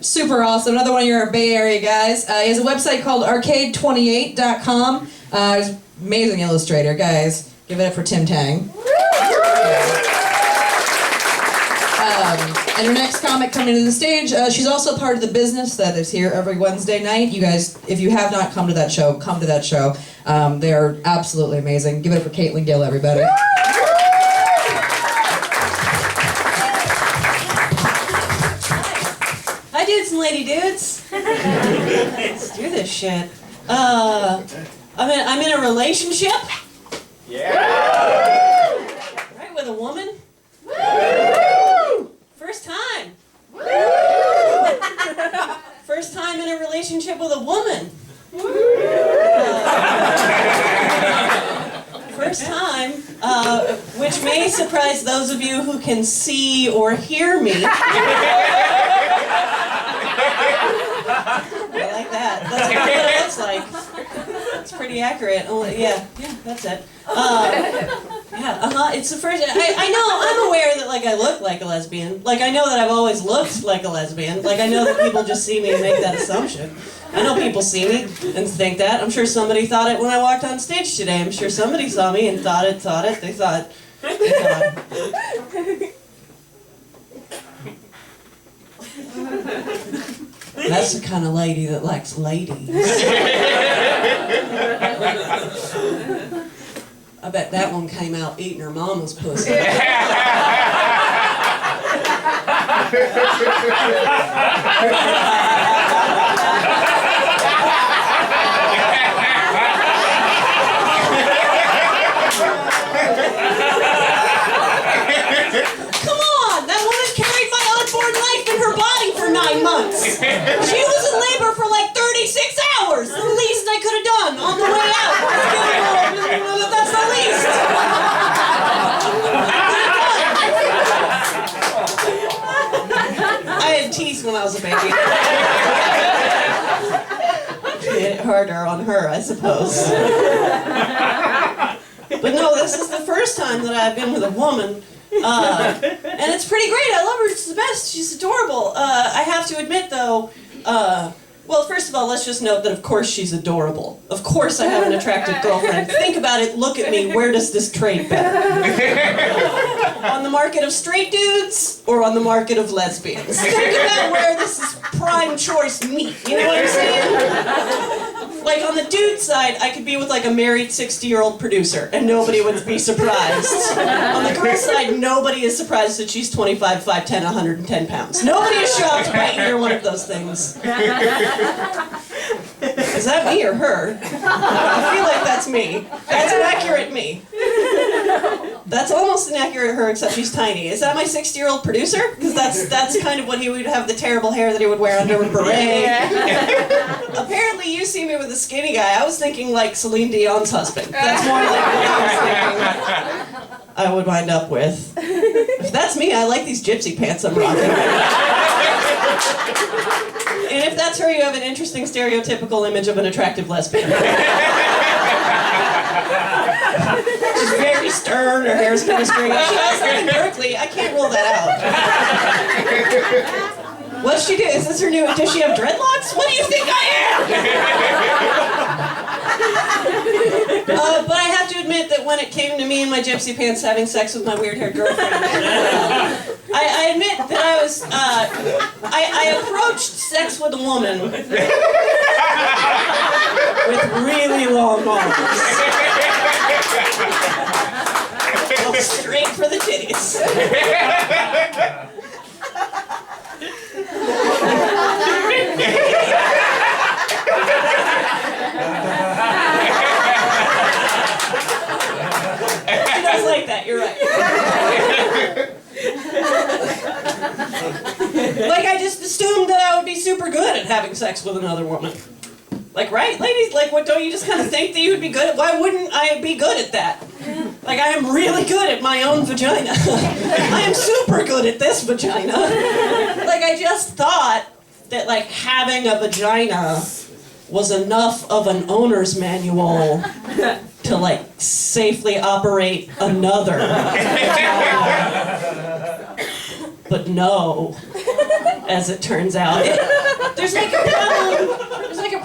Super awesome. Another one of your Bay Area guys. He has a website called arcade28.com. He's an amazing illustrator. Guys, give it up for Tim Tang. And her next comic coming to the stage, she's also part of the business that is here every Wednesday night. You guys, if you have not come to that show, come to that show. They are absolutely amazing. Give it up for Caitlin Gill, everybody. Hi, dudes and lady dudes. Let's do this shit. I'm in a relationship. Yeah. Right, with a woman. First time. First time in a relationship with a woman. First time, which may surprise those of you who can see or hear me. I like that. That's what it looks like. It's pretty accurate. Oh, yeah, that's it. It's the first. I know. I'm aware that I look like a lesbian. I know that I've always looked like a lesbian. I know that people just see me and make that assumption. I know people see me and think that. I'm sure somebody thought it when I walked on stage today. I'm sure somebody saw me and thought it. They thought. That's the kind of lady that likes ladies. I bet that one came out eating her mama's pussy. Come on! That woman carried my unborn life in her body for 9 months. She was in labor for 36 hours. The least I could have done on the way out. That's the least. I had teeth when I was a baby. Hit harder on her, I suppose. But no, this is the first time that I've been with a woman. And it's pretty great. I love her. She's the best. She's adorable. I have to admit, though, well, first of all, let's just note that, of course, she's adorable. Of course I have an attractive girlfriend. Think about it. Look at me. Where does this trade better? On the market of straight dudes or on the market of lesbians? Think about where this is prime choice meat. You know what I'm saying? On the dude side, I could be with a married 60-year-old producer and nobody would be surprised. On the girl side, nobody is surprised that she's 25, 5'10", 110 pounds. Nobody is shocked by either one of those things. Is that me or her? I feel like that's me. That's an accurate me. That's almost an accurate her, except she's tiny. Is that my 60-year-old producer? Because that's kind of what he would have, the terrible hair that he would wear under a beret. Apparently you see me with a skinny guy. I was thinking Celine Dion's husband. That's more like what I was thinking I would wind up with. If that's me, I like these gypsy pants I'm rocking. And if that's her, you have an interesting stereotypical image of an attractive lesbian. She's very stern, her hair's kind of straight. She has something in Berkeley, I can't rule that out. What's she do? Is this her new, does she have dreadlocks? What do you think I am? But I have to admit that when it came to me in my gypsy pants having sex with my weird-haired girlfriend, I admit that I approached sex with a woman with really long arms. Straight for the titties. She does like that, you're right. I just assumed that I would be super good at having sex with another woman. Right, ladies? What, don't you just kind of think that you would be good at? Why wouldn't I be good at that? I am really good at my own vagina. I am super good at this vagina. I just thought that, having a vagina was enough of an owner's manual to, safely operate another. But no. as it turns out. There's like a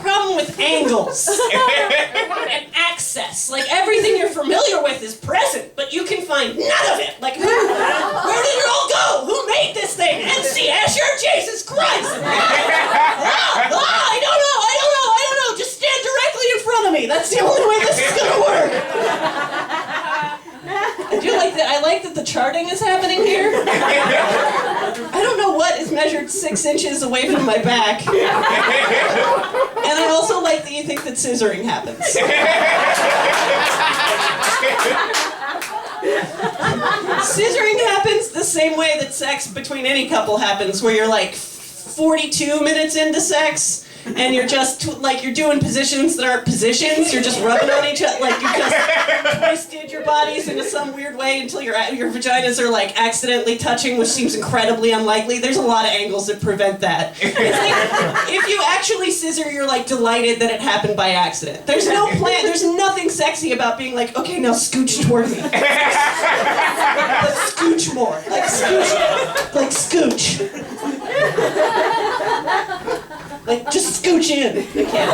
problem with angles and access. Like everything you're familiar with is present, but you can find none of it. Like where did it all go? Who made this thing? MC Escher? Jesus Christ! I don't know. Just stand directly in front of me. That's the only way this is gonna work. I do like that. I like that the charting is happening here. I don't know what is measured 6 inches away from my back. And I also like that you think that scissoring happens. Scissoring happens the same way that sex between any couple happens, where you're like 42 minutes into sex, and you're just like you're doing positions that aren't positions. You're just rubbing on each other, like you just twisted your bodies into some weird way until your vaginas are like accidentally touching, which seems incredibly unlikely. There's a lot of angles that prevent that. It's like, if you actually scissor, you're like delighted that it happened by accident. There's no plan. There's nothing sexy about being like, okay, now scooch toward me. Let's scooch more. Like scooch. Like, just scooch in. I can't.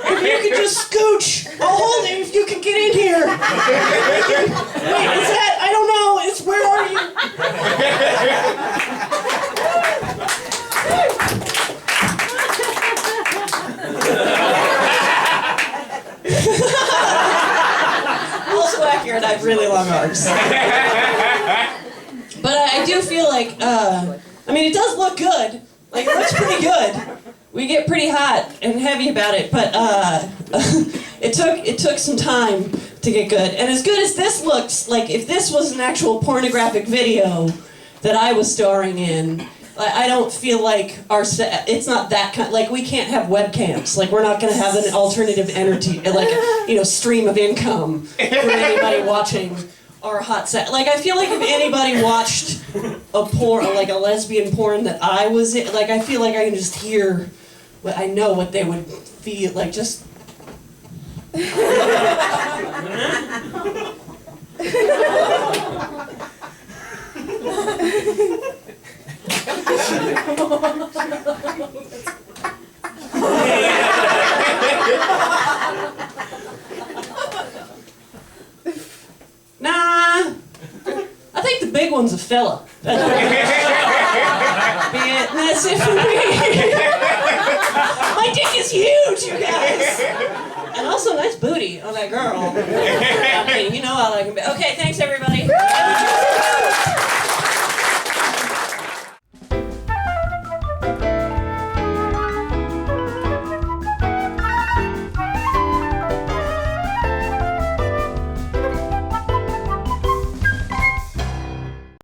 Like, if you could just scooch. I'll hold it if you can get in here. Wait, is that? I don't know. It's where are you? Also accurate. I have really long arms. But I do feel like, I mean, it does look good. Like, it looks pretty good. We get pretty hot and heavy about it, but it took some time to get good. And as good as this looks, like, if this was an actual pornographic video that I was starring in, I don't feel like it's not that kind. Like, we can't have webcams. Like, we're not going to have an alternative energy, like, stream of income for anybody watching our hot set. Like, I feel like if anybody watched a porn, like a lesbian porn that I was in, like, I feel like I can just hear, I know what they would feel like. Just. Nah, I think the big one's a fella. That's it for me. My dick is huge, you guys. And also nice booty on that girl. I mean, you know how I can be. Okay, thanks everybody.